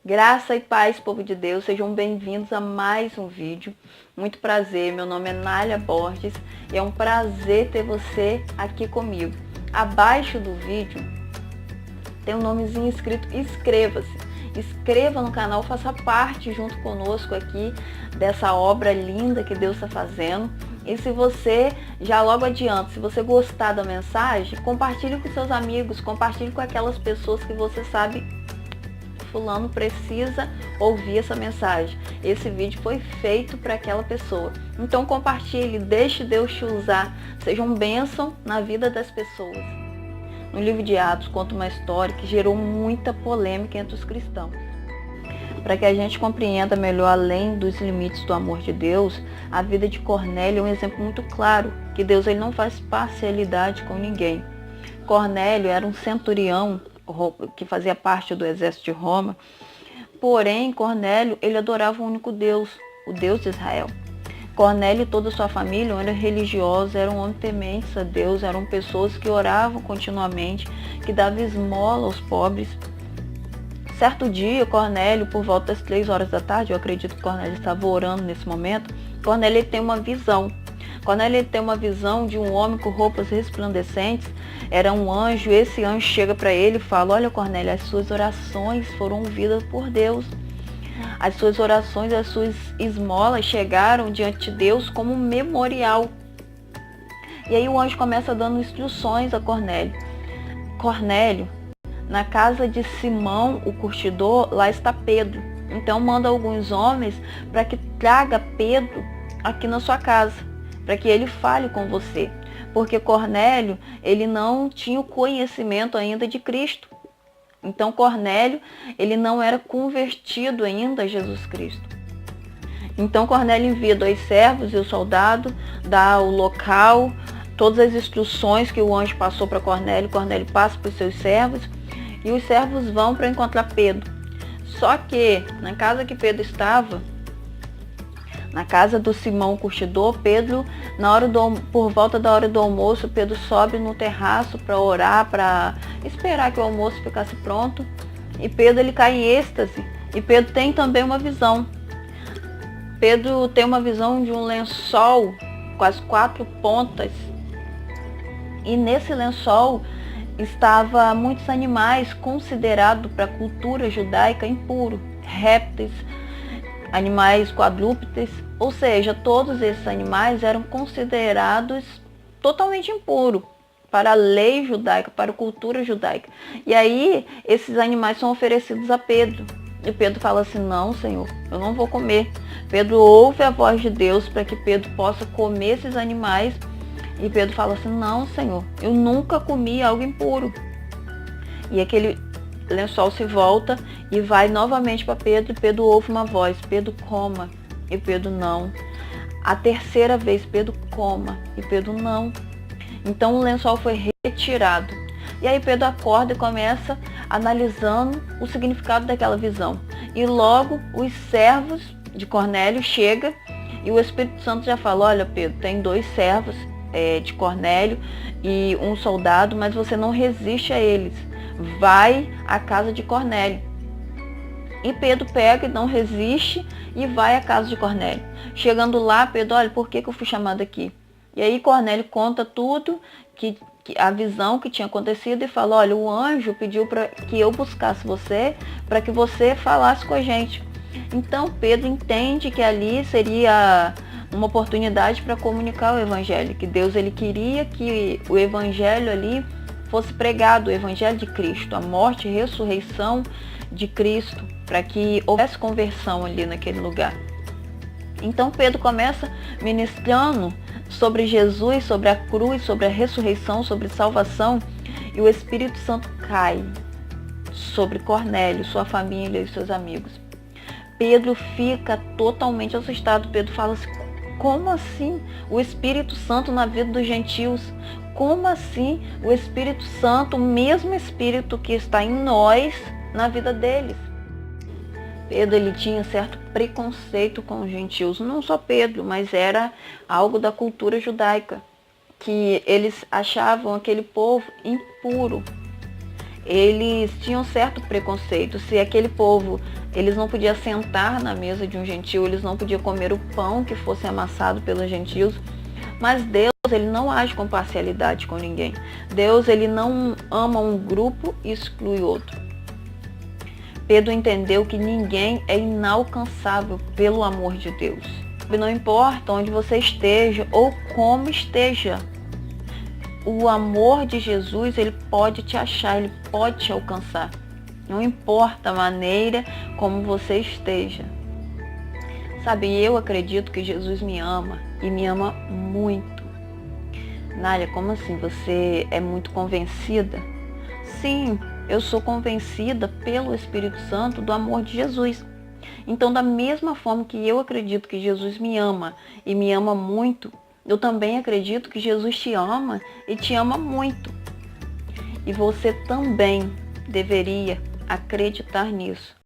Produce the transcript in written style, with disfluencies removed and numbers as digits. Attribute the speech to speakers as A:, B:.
A: Graça e paz, povo de Deus, sejam bem-vindos a mais um vídeo. Muito prazer, meu nome é Nália Borges e é um prazer ter você aqui comigo. Abaixo do vídeo tem um nomezinho escrito inscreva-se. Inscreva no canal, faça parte junto conosco aqui dessa obra linda que Deus está fazendo. E se você, já logo adiante, se você gostar da mensagem, compartilhe com seus amigos, compartilhe com aquelas pessoas que você sabe fulano precisa ouvir essa mensagem. Esse vídeo foi feito para aquela pessoa. Então compartilhe, deixe Deus te usar. Seja um bênção na vida das pessoas. No livro de Atos conta uma história que gerou muita polêmica entre os cristãos. Para que a gente compreenda melhor além dos limites do amor de Deus, a vida de Cornélio é um exemplo muito claro que Deus ele não faz parcialidade com ninguém. Cornélio era um centurião que fazia parte do exército de Roma, porém Cornélio ele adorava o único Deus, o Deus de Israel. Cornélio e toda a sua família eram religiosos, eram homens tementes a Deus, eram pessoas que oravam continuamente, que davam esmola aos pobres. Certo dia, Cornélio, por volta das 3 horas da tarde, eu acredito que Cornélio estava orando nesse momento, Cornélio tem uma visão. Cornélio tem uma visão de um homem com roupas resplandecentes, era um anjo, esse anjo chega para ele e fala: olha Cornélio, as suas orações foram ouvidas por Deus. As suas orações, as suas esmolas chegaram diante de Deus como um memorial. E aí o anjo começa dando instruções a Cornélio. Cornélio, na casa de Simão, o curtidor, lá está Pedro. Então manda alguns homens para que traga Pedro aqui na sua casa, para que ele fale com você. Porque Cornélio, ele não tinha o conhecimento ainda de Cristo. Então Cornélio, ele não era convertido ainda a Jesus Cristo. Então Cornélio envia 2 servos e o soldado dá o local, todas as instruções que o anjo passou para Cornélio, Cornélio passa para os seus servos e os servos vão para encontrar Pedro. Só que na casa que Pedro estava, na casa do Simão curtidor, Pedro, por volta da hora do almoço, Pedro sobe no terraço para orar, para esperar que o almoço ficasse pronto. E Pedro ele cai em êxtase. E Pedro tem também uma visão. Pedro tem uma visão de um lençol com as 4 pontas. E nesse lençol estava muitos animais considerados para a cultura judaica impuro, répteis, animais quadrúpedes, ou seja, todos esses animais eram considerados totalmente impuros para a lei judaica, para a cultura judaica. E aí, esses animais são oferecidos a Pedro. E Pedro fala assim: não, Senhor, eu não vou comer. Pedro ouve a voz de Deus para que Pedro possa comer esses animais. E Pedro fala assim: não, Senhor, eu nunca comi algo impuro. E aquele lençol se volta e vai novamente para Pedro, e Pedro ouve uma voz: Pedro, coma. E Pedro não. A terceira vez, Pedro, coma. E Pedro não. Então o lençol foi retirado. E aí Pedro acorda e começa analisando o significado daquela visão. E logo os servos de Cornélio chegam e o Espírito Santo já fala: olha Pedro, tem 2 servos de Cornélio e um soldado, mas você não resiste a eles. Vai à casa de Cornélio. E Pedro pega e não resiste e vai à casa de Cornélio. Chegando lá, Pedro: olha, por que eu fui chamado aqui? E aí Cornélio conta tudo, a visão que tinha acontecido, e fala: olha, o anjo pediu para que eu buscasse você, para que você falasse com a gente. Então Pedro entende que ali seria uma oportunidade para comunicar o evangelho, que Deus ele queria que o evangelho ali fosse pregado, o evangelho de Cristo, a morte e ressurreição de Cristo, para que houvesse conversão ali naquele lugar. Então Pedro começa ministrando sobre Jesus, sobre a cruz, sobre a ressurreição, sobre salvação, e o Espírito Santo cai sobre Cornélio, sua família e seus amigos. Pedro fica totalmente assustado. Pedro fala assim: como assim o Espírito Santo na vida dos gentios? Como assim o Espírito Santo, o mesmo Espírito que está em nós, na vida deles? Pedro ele tinha certo preconceito com os gentios. Não só Pedro, mas era algo da cultura judaica, que eles achavam aquele povo impuro. eles tinham certo preconceito. Se aquele povo, eles não podiam sentar na mesa de um gentio, eles não podiam comer o pão que fosse amassado pelos gentios. Mas Deus, ele não age com parcialidade com ninguém. Deus, ele não ama um grupo e exclui outro. Pedro entendeu que ninguém é inalcançável pelo amor de Deus. Não importa onde você esteja ou como esteja, o amor de Jesus, ele pode te achar, ele pode te alcançar. Não importa a maneira como você esteja. Sabe, eu acredito que Jesus me ama e me ama muito. Nália, como assim? Você é muito convencida? Sim, eu sou convencida pelo Espírito Santo do amor de Jesus. Então, da mesma forma que eu acredito que Jesus me ama e me ama muito, eu também acredito que Jesus te ama e te ama muito. E você também deveria acreditar nisso.